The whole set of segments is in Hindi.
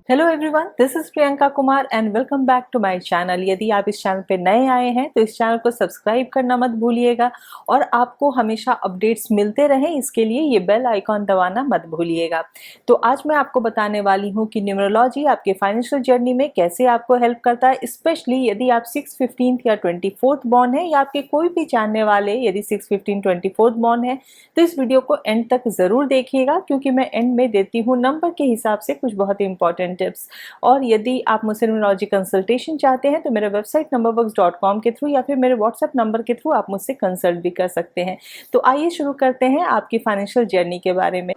Hello everyone, this is Priyanka Kumar and welcome back to my channel. यदि आप इस चैनल पे नए आए हैं तो इस चैनल को सब्सक्राइब करना मत भूलिएगा और आपको हमेशा अपडेट्स मिलते रहें इसके लिए ये बेल आइकॉन दबाना मत भूलिएगा। तो आज मैं आपको बताने वाली हूँ कि न्यूमरोलॉजी आपके फाइनेंशियल जर्नी में कैसे आपको हेल्प करता है, स्पेशली यदि आप 6, 15 या 24th बॉर्न है या आपके कोई भी जानने वाले यदि 6, 15, 24th बॉर्न है तो इस वीडियो को एंड तक जरूर देखिएगा, क्योंकि मैं एंड में देती हूँ नंबर के हिसाब से कुछ बहुत ही इंपॉर्टेंट टिप्स। और यदि आप मुझसे न्यूमरोलॉजी कंसल्टेशन चाहते हैं तो मेरे वेबसाइट numberworks.com के थ्रू या फिर मेरे व्हाट्सएप नंबर के थ्रू आप मुझसे कंसल्ट भी कर सकते हैं। तो आइए शुरू करते हैं आपकी फाइनेंशियल जर्नी के बारे में।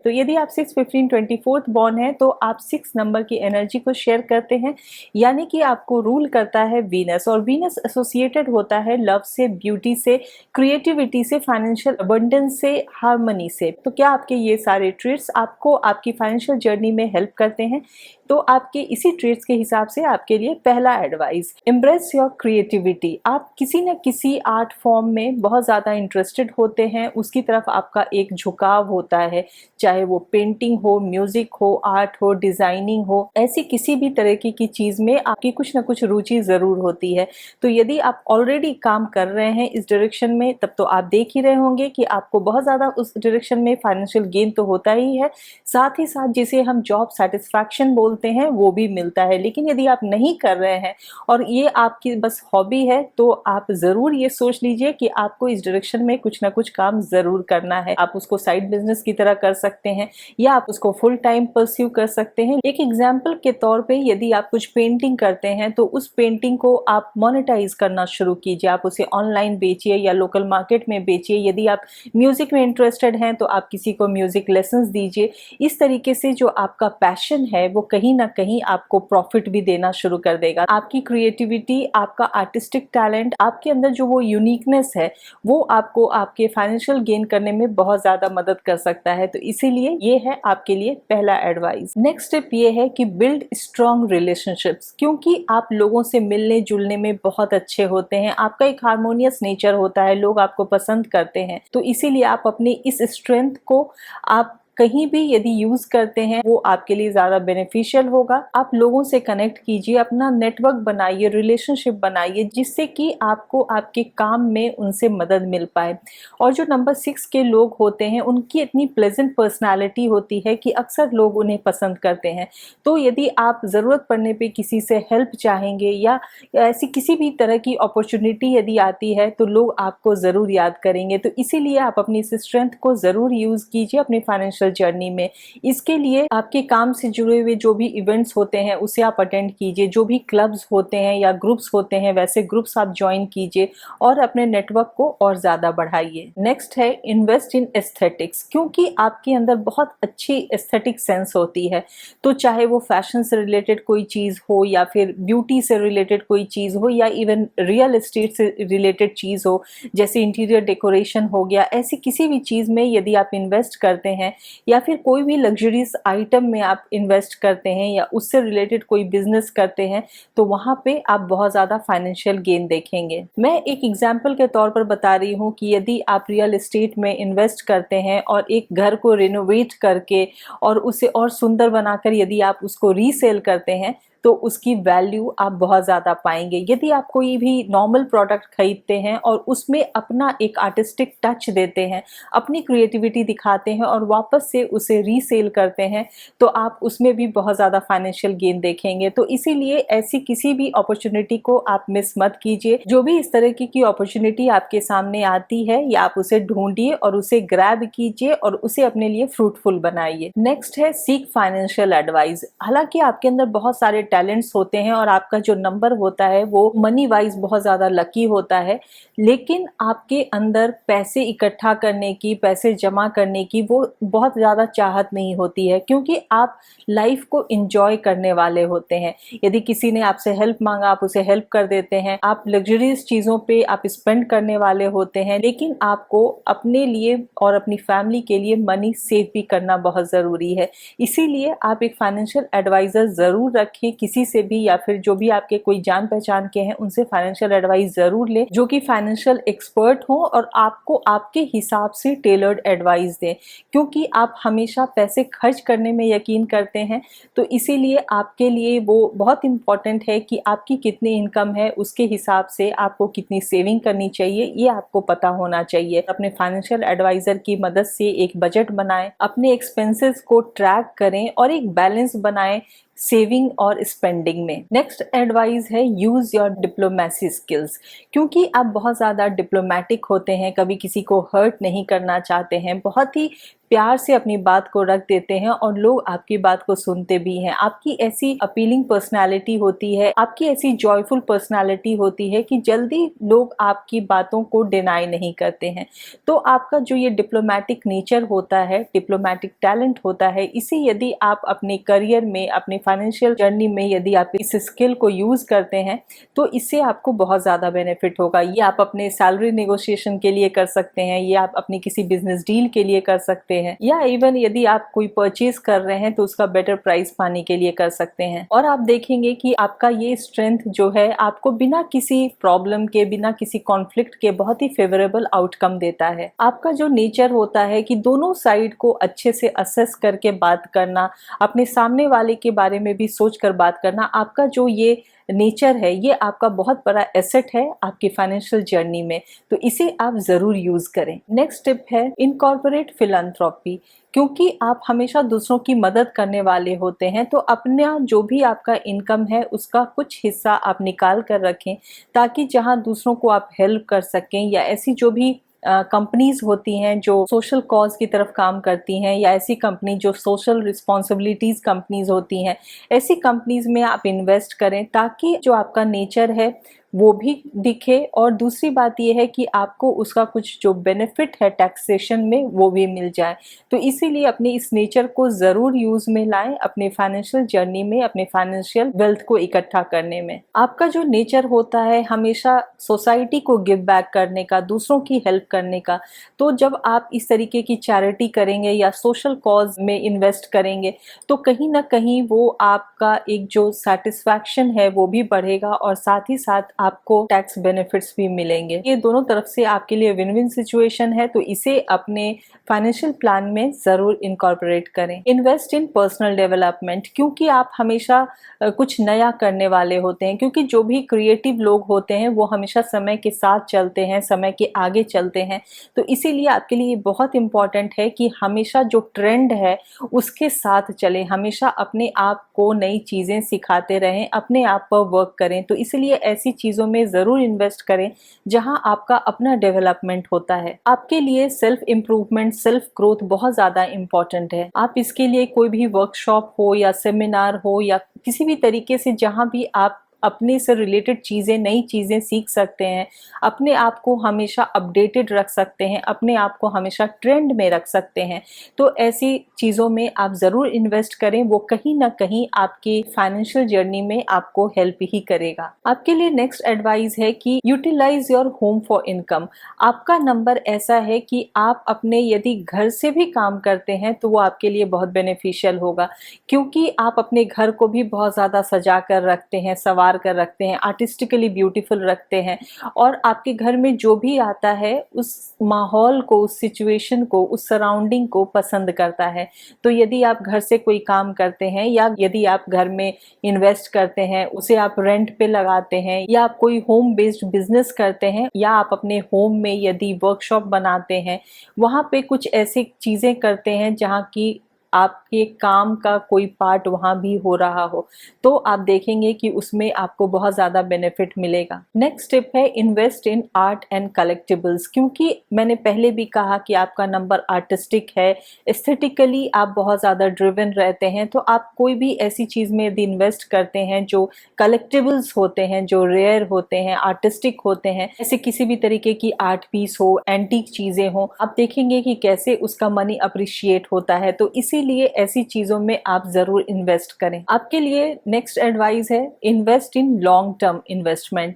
तो यदि आप 6, 15, 24th बॉर्न है तो आप 6 नंबर की एनर्जी को शेयर करते हैं, यानी कि आपको रूल करता है वीनस, और वीनस एसोसिएटेड होता है लव से, ब्यूटी से, क्रिएटिविटी से, फाइनेंशियल अबंडेंस से, हार्मनी से। तो क्या आपके ये सारे ट्रेट्स आपको आपकी फाइनेंशियल जर्नी में हेल्प करते हैं? तो आपके इसी ट्रेट्स के हिसाब से आपके लिए पहला एडवाइस, एम्ब्रेस योर क्रिएटिविटी। आप किसी न किसी आर्ट फॉर्म में बहुत ज़्यादा इंटरेस्टेड होते हैं, उसकी तरफ आपका एक झुकाव होता है, चाहे वो पेंटिंग हो, म्यूजिक हो, आर्ट हो, डिजाइनिंग हो, ऐसी किसी भी तरह की चीज में आपकी कुछ ना कुछ रुचि जरूर होती है। तो यदि आप ऑलरेडी काम कर रहे हैं इस डायरेक्शन में, तब तो आप देख ही रहे होंगे कि आपको बहुत ज्यादा उस डायरेक्शन में फाइनेंशियल गेन तो होता ही है, साथ ही साथ जिसे हम जॉब सेटिस्फैक्शन बोलते हैं वो भी मिलता है। लेकिन यदि आप नहीं कर रहे हैं और ये आपकी बस हॉबी है तो आप जरूर ये सोच लीजिए कि आपको इस डायरेक्शन में कुछ ना कुछ काम जरूर करना है। आप उसको साइड बिजनेस की तरह कर सकते हैं या आप उसको फुल टाइम परस्यू कर सकते हैं। एक एग्जांपल के तौर पे यदि आप कुछ पेंटिंग करते हैं तो उस पेंटिंग को आप मोनेटाइज करना शुरू कीजिए, आप उसे ऑनलाइन बेचिए या लोकल मार्केट में बेचिए। यदि आप म्यूजिक में इंटरेस्टेड हैं तो आप किसी को म्यूजिक लेसन्स दीजिए। इस तरीके से जो आपका पैशन है वो कहीं ना कहीं आपको प्रॉफिट भी देना शुरू कर देगा। आपकी क्रिएटिविटी, आपका आर्टिस्टिक टैलेंट, आपके अंदर जो वो यूनिकनेस है वो आपको आपके फाइनेंशियल गेन करने में बहुत ज्यादा मदद कर सकता है। तो इसीलिए ये है आपके लिए पहला एडवाइस। नेक्स्ट स्टेप ये है कि बिल्ड स्ट्रॉन्ग रिलेशनशिप्स, क्योंकि आप लोगों से मिलने जुलने में बहुत अच्छे होते हैं, आपका एक हार्मोनियस नेचर होता है, लोग आपको पसंद करते हैं। तो इसीलिए आप अपनी इस स्ट्रेंथ को आप कहीं भी यदि यूज करते हैं वो आपके लिए ज्यादा बेनिफिशियल होगा। आप लोगों से कनेक्ट कीजिए, अपना नेटवर्क बनाइए, रिलेशनशिप बनाइए, जिससे कि आपको आपके काम में उनसे मदद मिल पाए। और जो नंबर 6 के लोग होते हैं उनकी इतनी प्लेजेंट पर्सनालिटी होती है कि अक्सर लोग उन्हें पसंद करते हैं। तो यदि आप जरूरत पड़ने पे किसी से हेल्प चाहेंगे या ऐसी किसी भी तरह की अपॉर्चुनिटी यदि आती है तो लोग आपको जरूर याद करेंगे। तो इसीलिए आप अपनी इस स्ट्रेंथ को जरूर यूज कीजिए अपनी फाइनेंशियल जर्नी में। इसके लिए आपके काम से जुड़े हुए जो भी इवेंट्स होते हैं उसे आप अटेंड कीजिए, जो भी क्लब्स होते हैं या ग्रुप्स होते हैं वैसे ग्रुप्स आप ज्वाइन कीजिए और अपने नेटवर्क को और ज्यादा बढ़ाइए। नेक्स्ट है इन्वेस्ट इन एस्थेटिक्स, क्योंकि आपके अंदर बहुत अच्छी एस्थेटिक सेंस होती है। तो चाहे वो फैशन से रिलेटेड कोई चीज हो या फिर ब्यूटी से रिलेटेड कोई चीज हो या इवन रियल एस्टेट से रिलेटेड चीज हो, जैसे इंटीरियर डेकोरेशन हो गया, ऐसी किसी भी चीज में यदि आप इन्वेस्ट करते हैं या फिर कोई भी लग्जरीज आइटम में आप इन्वेस्ट करते हैं या उससे रिलेटेड कोई बिजनेस करते हैं तो वहां पे आप बहुत ज्यादा फाइनेंशियल गेन देखेंगे। मैं एक एग्जांपल के तौर पर बता रही हूँ कि यदि आप रियल एस्टेट में इन्वेस्ट करते हैं और एक घर को रिनोवेट करके और उसे और सुंदर बनाकर यदि आप उसको रीसेल करते हैं तो उसकी वैल्यू आप बहुत ज़्यादा पाएंगे। यदि आप कोई भी नॉर्मल प्रोडक्ट खरीदते हैं और उसमें अपना एक आर्टिस्टिक टच देते हैं, अपनी क्रिएटिविटी दिखाते हैं और वापस से उसे रीसेल करते हैं तो आप उसमें भी बहुत ज़्यादा फाइनेंशियल गेन देखेंगे। तो इसीलिए ऐसी किसी भी अपॉर्चुनिटी को आप मिस मत कीजिए। जो भी इस तरह की अपॉर्चुनिटी आपके सामने आती है या आप उसे ढूंढिए और उसे ग्रैब कीजिए और उसे अपने लिए फ्रूटफुल बनाइए। नेक्स्ट है सीक फाइनेंशियल एडवाइस। हालांकि आपके अंदर बहुत सारे टैलेंट्स होते हैं और आपका जो नंबर होता है वो मनी वाइज बहुत ज्यादा लकी होता है, लेकिन आपके अंदर पैसे इकट्ठा करने की, पैसे जमा करने की वो बहुत ज्यादा चाहत नहीं होती है, क्योंकि आप लाइफ को एंजॉय करने वाले होते हैं। यदि किसी ने आपसे हेल्प मांगा आप उसे हेल्प कर देते हैं, आप लग्जरियस चीजों पे आप स्पेंड करने वाले होते हैं, लेकिन आपको अपने लिए और अपनी फैमिली के लिए मनी सेव भी करना बहुत जरूरी है। इसीलिए आप एक फाइनेंशियल एडवाइजर जरूर रखें किसी से भी या फिर जो भी आपके कोई जान पहचान के हैं उनसे फाइनेंशियल एडवाइस जरूर लें, जो कि फाइनेंशियल एक्सपर्ट हो और आपको आपके हिसाब से टेलर्ड एडवाइस दें, क्योंकि आप हमेशा पैसे खर्च करने में यकीन करते हैं। तो इसीलिए आपके लिए वो बहुत इंपॉर्टेंट है कि आपकी कितनी इनकम है, उसके हिसाब से आपको कितनी सेविंग करनी चाहिए ये आपको पता होना चाहिए। अपने फाइनेंशियल एडवाइजर की मदद से एक बजट बनाएं, अपने एक्सपेंसेस को ट्रैक करें और एक बैलेंस बनाएं सेविंग और स्पेंडिंग में। नेक्स्ट एडवाइस है यूज योर डिप्लोमेसी स्किल्स, क्योंकि आप बहुत ज़्यादा डिप्लोमेटिक होते हैं, कभी किसी को हर्ट नहीं करना चाहते हैं, बहुत ही प्यार से अपनी बात को रख देते हैं और लोग आपकी बात को सुनते भी हैं। आपकी ऐसी अपीलिंग पर्सनालिटी होती है, आपकी ऐसी जॉयफुल पर्सनालिटी होती है कि जल्दी लोग आपकी बातों को डिनाई नहीं करते हैं। तो आपका जो ये डिप्लोमेटिक नेचर होता है, डिप्लोमेटिक टैलेंट होता है, इसे यदि आप अपने करियर में, अपने फाइनेंशियल जर्नी में यदि आप इस स्किल को यूज करते हैं तो इससे आपको बहुत ज़्यादा बेनिफिट होगा। ये आप अपने सैलरी नेगोशिएशन के लिए कर सकते हैं, ये आप अपनी किसी बिजनेस डील के लिए कर सकते हैं, या इवन यदि आप कोई परचेज कर रहे हैं तो उसका बेटर प्राइस पाने के लिए कर सकते हैं। और आप देखेंगे कि आपका ये स्ट्रेंथ जो है आपको बिना किसी प्रॉब्लम के, बिना किसी कॉन्फ्लिक्ट के बहुत ही फेवरेबल आउटकम देता है। आपका जो नेचर होता है कि दोनों साइड को अच्छे से असेस करके बात करना, अपने सामने वाले के बारे में भी सोच कर बात करना, आपका जो ये नेचर है ये आपका बहुत बड़ा एसेट है आपकी फाइनेंशियल जर्नी में, तो इसे आप जरूर यूज करें। नेक्स्ट टिप है इनकॉर्पोरेट फिलैंथ्रोपी, क्योंकि आप हमेशा दूसरों की मदद करने वाले होते हैं, तो अपना जो भी आपका इनकम है उसका कुछ हिस्सा आप निकाल कर रखें, ताकि जहां दूसरों को आप हेल्प कर सकें, या ऐसी जो भी कंपनीज होती हैं जो सोशल कॉज की तरफ काम करती हैं, या ऐसी कंपनी जो सोशल रिस्पॉन्सिबिलिटीज कंपनीज होती हैं, ऐसी कंपनीज में आप इन्वेस्ट करें ताकि जो आपका नेचर है वो भी दिखे, और दूसरी बात यह है कि आपको उसका कुछ जो बेनिफिट है टैक्सेशन में वो भी मिल जाए। तो इसीलिए अपने इस नेचर को ज़रूर यूज में लाएं अपने फाइनेंशियल जर्नी में, अपने फाइनेंशियल वेल्थ को इकट्ठा करने में। आपका जो नेचर होता है हमेशा सोसाइटी को गिव बैक करने का, दूसरों की हेल्प करने का, तो जब आप इस तरीके की चैरिटी करेंगे या सोशल कॉज में इन्वेस्ट करेंगे तो कहीं ना कहीं वो आपका एक जो सेटिस्फैक्शन है वो भी बढ़ेगा, और साथ ही साथ आपको टैक्स बेनिफिट्स भी मिलेंगे। ये दोनों तरफ से आपके लिए विन विन सिचुएशन है, तो इसे अपने फाइनेंशियल प्लान में जरूर इनकॉर्पोरेट करें। इन्वेस्ट इन पर्सनल डेवलपमेंट, क्योंकि आप हमेशा कुछ नया करने वाले होते हैं, क्योंकि जो भी क्रिएटिव लोग होते हैं वो हमेशा समय के साथ चलते हैं, समय के आगे चलते हैं, तो इसीलिए आपके लिए बहुत इंपॉर्टेंट है कि हमेशा जो ट्रेंड है उसके साथ चलें, हमेशा अपने आप को नई चीजें सिखाते रहें, अपने आप पर वर्क करें। तो इसलिए ऐसी चीजों में जरूर इन्वेस्ट करें जहां आपका अपना डेवलपमेंट होता है। आपके लिए सेल्फ इम्प्रूवमेंट, सेल्फ ग्रोथ बहुत ज्यादा इंपॉर्टेंट है। आप इसके लिए कोई भी वर्कशॉप हो या सेमिनार हो या किसी भी तरीके से जहां भी आप अपने से रिलेटेड चीज़ें, नई चीज़ें सीख सकते हैं, अपने आप को हमेशा अपडेटेड रख सकते हैं, अपने आप को हमेशा ट्रेंड में रख सकते हैं, तो ऐसी चीज़ों में आप ज़रूर इन्वेस्ट करें। वो कहीं ना कहीं आपकी फाइनेंशियल जर्नी में आपको हेल्प ही करेगा। आपके लिए नेक्स्ट एडवाइस है कि utilize your home for income. आपका नंबर ऐसा है कि आप अपने यदि घर से भी काम करते हैं तो वो आपके लिए बहुत बेनिफिशियल होगा, क्योंकि आप अपने घर को भी बहुत ज़्यादा सजा कर रखते हैं, सवार कर रखते हैं, आर्टिस्टिकली ब्यूटीफुल रखते हैं, और आपके घर में जो भी आता है उस माहौल को, उस सिचुएशन को, उस सराउंडिंग को पसंद करता है। तो यदि आप घर से कोई काम करते हैं, या यदि आप घर में इन्वेस्ट करते हैं, उसे आप रेंट पे लगाते हैं, या आप कोई होम बेस्ड बिजनेस करते हैं, या आप अपने होम में यदि वर्कशॉप बनाते हैं, वहाँ पे कुछ ऐसी चीजें करते हैं जहाँ की आपके काम का कोई पार्ट वहां भी हो रहा हो, तो आप देखेंगे कि उसमें आपको बहुत ज्यादा बेनिफिट मिलेगा। नेक्स्ट स्टेप है invest in art and collectibles, क्योंकि मैंने पहले भी कहा कि आपका नंबर आर्टिस्टिक है, एस्थेटिकली आप बहुत ज्यादा ड्रिवन रहते हैं, तो आप कोई भी ऐसी चीज में यदि इन्वेस्ट करते हैं जो कलेक्टिबल्स होते हैं, जो रेयर होते हैं, आर्टिस्टिक होते हैं, ऐसे किसी भी तरीके की आर्ट पीस हो, एंटीक चीजें हो, आप देखेंगे कि कैसे उसका मनी अप्रिशिएट होता है। तो इसीलिए ऐसी चीजों में आप जरूर इन्वेस्ट करें। आपके लिए नेक्स्ट एडवाइस है invest in long term investment,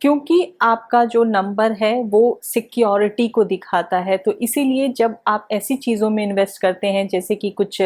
क्योंकि आपका जो नंबर है वो सिक्योरिटी को दिखाता है। तो इसीलिए जब आप ऐसी चीज़ों में इन्वेस्ट करते हैं जैसे कि कुछ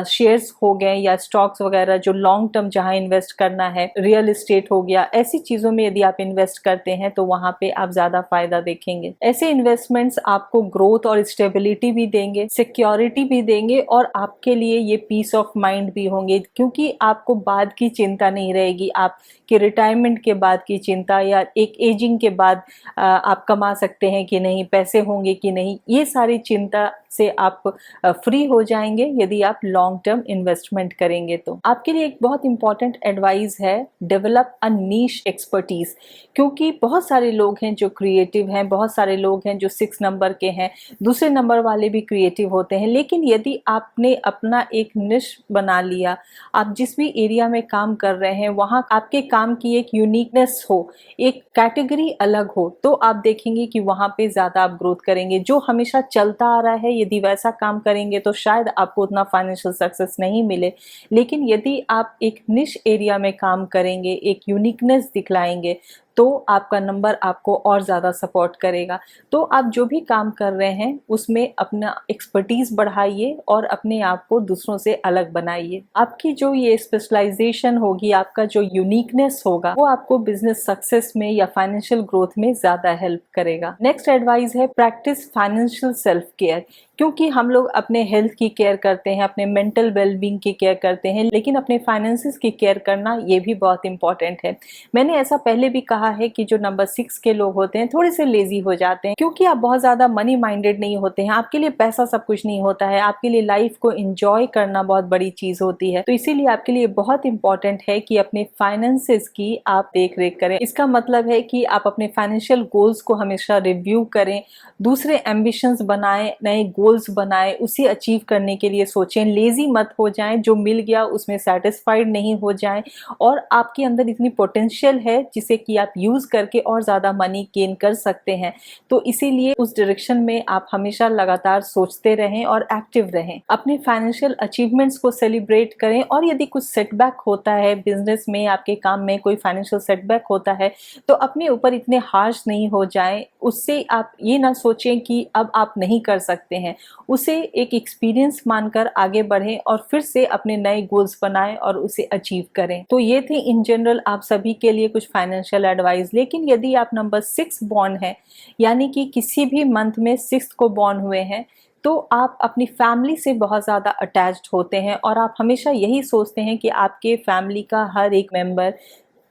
शेयर्स हो गए या स्टॉक्स वगैरह जो लॉन्ग टर्म जहां इन्वेस्ट करना है, रियल एस्टेट हो गया, ऐसी चीज़ों में यदि आप इन्वेस्ट करते हैं तो वहां पे आप ज़्यादा फायदा देखेंगे। ऐसे इन्वेस्टमेंट्स आपको ग्रोथ और स्टेबिलिटी भी देंगे, सिक्योरिटी भी देंगे और आपके लिए ये पीस ऑफ माइंड भी होंगे, क्योंकि आपको बाद की चिंता नहीं रहेगी, आपके रिटायरमेंट के बाद की चिंता या एक एजिंग के बाद आप कमा सकते हैं कि नहीं, पैसे होंगे कि नहीं, ये सारी चिंता से आप फ्री हो जाएंगे यदि आप लॉन्ग टर्म इन्वेस्टमेंट करेंगे। तो आपके लिए एक बहुत इंपॉर्टेंट एडवाइस है, डेवलप अ नीश एक्सपर्टीज, क्योंकि बहुत सारे लोग हैं जो क्रिएटिव हैं, बहुत सारे लोग हैं जो 6 नंबर के हैं, दूसरे नंबर वाले भी क्रिएटिव होते हैं, लेकिन यदि आपने अपना एक निश बना लिया, आप जिस भी एरिया में काम कर रहे हैं वहां आपके काम की एक यूनिकनेस हो, एक कैटेगरी अलग हो, तो आप देखेंगे कि वहां पे ज्यादा आप ग्रोथ करेंगे। जो हमेशा चलता आ रहा है यदि वैसा काम करेंगे तो शायद आपको उतना फाइनेंशियल सक्सेस नहीं मिले, लेकिन यदि आप एक निश एरिया में काम करेंगे, एक यूनिकनेस दिखलाएंगे, तो आपका नंबर आपको और ज़्यादा सपोर्ट करेगा। तो आप जो भी काम कर रहे हैं उसमें अपना एक्सपर्टीज बढ़ाइए और अपने आप को दूसरों से अलग बनाइए। आपकी जो ये स्पेशलाइजेशन होगी, आपका जो यूनिकनेस होगा, वो आपको बिजनेस सक्सेस में या फाइनेंशियल ग्रोथ में ज़्यादा हेल्प करेगा। नेक्स्ट एडवाइस है, प्रैक्टिस फाइनेंशियल सेल्फ केयर, क्योंकि हम लोग अपने हेल्थ की केयर करते हैं, अपने मेंटल वेलबींग की केयर करते हैं, लेकिन अपने फाइनेंसेस की केयर करना ये भी बहुत इंपॉर्टेंट है। मैंने ऐसा पहले भी कहा है कि जो नंबर 6 के लोग होते हैं थोड़े से लेजी हो जाते हैं, क्योंकि आप बहुत ज्यादा मनी माइंडेड नहीं होते हैं, आपके लिए पैसा सब कुछ नहीं होता है, आपके लिए लाइफ को एंजॉय करना बहुत बड़ी चीज होती है। तो इसीलिए आपके लिए बहुत इंपॉर्टेंट है कि अपने फाइनेंसेस की आप देख रेख करें। इसका मतलब है कि आप अपने फाइनेंशियल गोल्स को हमेशा रिव्यू करें, दूसरे एम्बिशंस बनाएं, नए गोल्स बनाएं, उसे अचीव करने के लिए सोचें, लेजी मत हो जाएं, जो मिल गया उसमें सेटिस्फाइड नहीं हो जाएं, और आपके अंदर इतनी पोटेंशियल है जिसे कि आप यूज करके और ज्यादा मनी गेन कर सकते हैं। तो इसीलिए उस डायरेक्शन में आप हमेशा लगातार सोचते रहें और एक्टिव रहें। अपने फाइनेंशियल अचीवमेंट्स को सेलिब्रेट करें, और यदि कुछ सेटबैक होता है बिजनेस में, आपके काम में कोई फाइनेंशियल सेटबैक होता है, तो अपने ऊपर इतने हार्श नहीं हो जाएं। उससे आप ये ना सोचें कि अब आप नहीं कर सकते हैं, उसे एक एक्सपीरियंस मानकर आगे बढ़ें और फिर से अपने नए गोल्स बनाएं और उसे अचीव करें। तो ये थे इन जनरल आप सभी के लिए कुछ फाइनेंशियल एडवाइस। लेकिन यदि आप नंबर 6 बॉर्न है, यानी कि किसी भी मंथ में 6 को बॉर्न हुए हैं, तो आप अपनी फैमिली से बहुत ज़्यादा अटैच्ड होते हैं और आप हमेशा यही सोचते हैं कि आपके फैमिली का हर एक मेंबर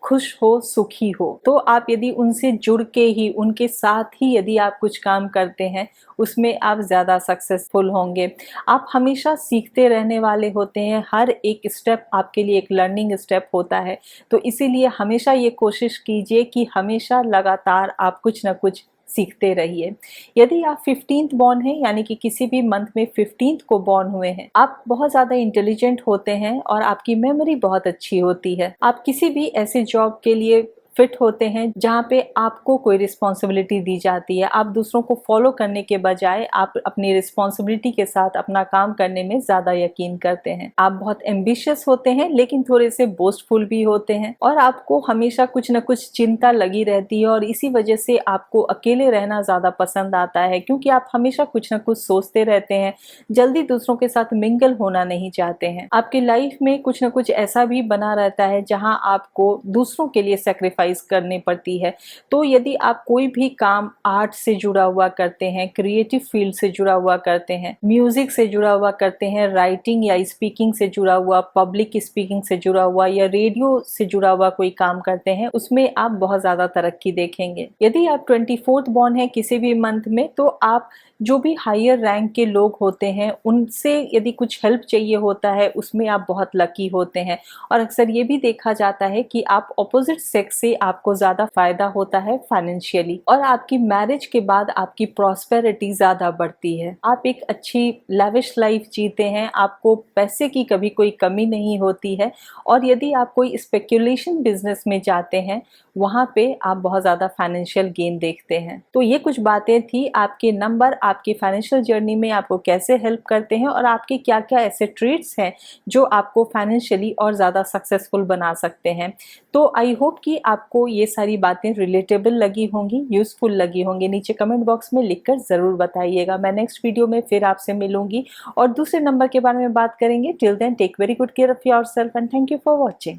खुश हो, सुखी हो। तो आप यदि उनसे जुड़ के ही, उनके साथ ही यदि आप कुछ काम करते हैं, उसमें आप ज़्यादा सक्सेसफुल होंगे। आप हमेशा सीखते रहने वाले होते हैं, हर एक स्टेप आपके लिए एक लर्निंग स्टेप होता है। तो इसीलिए हमेशा ये कोशिश कीजिए कि हमेशा लगातार आप कुछ ना कुछ सीखते रहिए। यदि आप 15th बॉर्न हैं, यानी कि किसी भी मंथ में 15th को बॉर्न हुए हैं, आप बहुत ज़्यादा इंटेलिजेंट होते हैं और आपकी मेमोरी बहुत अच्छी होती है। आप किसी भी ऐसे जॉब के लिए फिट होते हैं जहाँ पे आपको कोई रिस्पॉन्सिबिलिटी दी जाती है। आप दूसरों को फॉलो करने के बजाय आप अपनी रिस्पॉन्सिबिलिटी के साथ अपना काम करने में ज़्यादा यकीन करते हैं। आप बहुत एम्बिशियस होते हैं, लेकिन थोड़े से बोस्टफुल भी होते हैं, और आपको हमेशा कुछ न कुछ चिंता लगी रहती है, और इसी वजह से आपको अकेले रहना ज़्यादा पसंद आता है, क्योंकि आप हमेशा कुछ न कुछ सोचते रहते हैं, जल्दी दूसरों के साथ मिंगल होना नहीं चाहते हैं। आपकी लाइफ में कुछ न कुछ ऐसा भी बना रहता है जहाँ आपको दूसरों के लिए सेक्रीफाइस करनी पड़ती है। तो यदि आप कोई भी काम आर्ट से जुड़ा हुआ करते हैं, क्रिएटिव फील्ड से जुड़ा हुआ करते हैं, म्यूजिक से जुड़ा हुआ करते हैं, राइटिंग या स्पीकिंग से जुड़ा हुआ, पब्लिक स्पीकिंग से जुड़ा हुआ, या रेडियो से जुड़ा हुआ कोई काम करते हैं, उसमें आप बहुत ज्यादा तरक्की देखेंगे। यदि आप 24th बॉर्न है किसी भी मंथ में, तो आप जो भी हायर रैंक के लोग होते हैं उनसे यदि कुछ हेल्प चाहिए होता है, उसमें आप बहुत लकी होते हैं। और अक्सर ये भी देखा जाता है कि आप ऑपोजिट सेक्स से आपको ज्यादा फायदा होता है फाइनेंशियली, और आपकी मैरिज के बाद आपकी प्रॉस्पेरिटी ज्यादा बढ़ती है। आप एक अच्छी लैविश लाइफ जीते हैं, आपको पैसे की कभी कोई कमी नहीं होती है। और यदि आप कोई स्पेक्यूलेशन बिजनेस में जाते हैं, वहां पे आप बहुत ज्यादा फाइनेंशियल गेन देखते हैं। तो ये कुछ बातें थी, आपके नंबर आपकी फाइनेंशियल जर्नी में आपको कैसे हेल्प करते हैं, और आपके क्या क्या ऐसे ट्रेड्स हैं जो आपको फाइनेंशियली और ज्यादा सक्सेसफुल बना सकते हैं। तो आई होप कि आप आपको ये सारी बातें रिलेटेबल लगी होंगी, यूजफुल लगी होंगी, नीचे कमेंट बॉक्स में लिखकर ज़रूर बताइएगा। मैं नेक्स्ट वीडियो में फिर आपसे मिलूंगी और दूसरे नंबर के बारे में बात करेंगे। Till then take very good care of yourself and thank you for watching.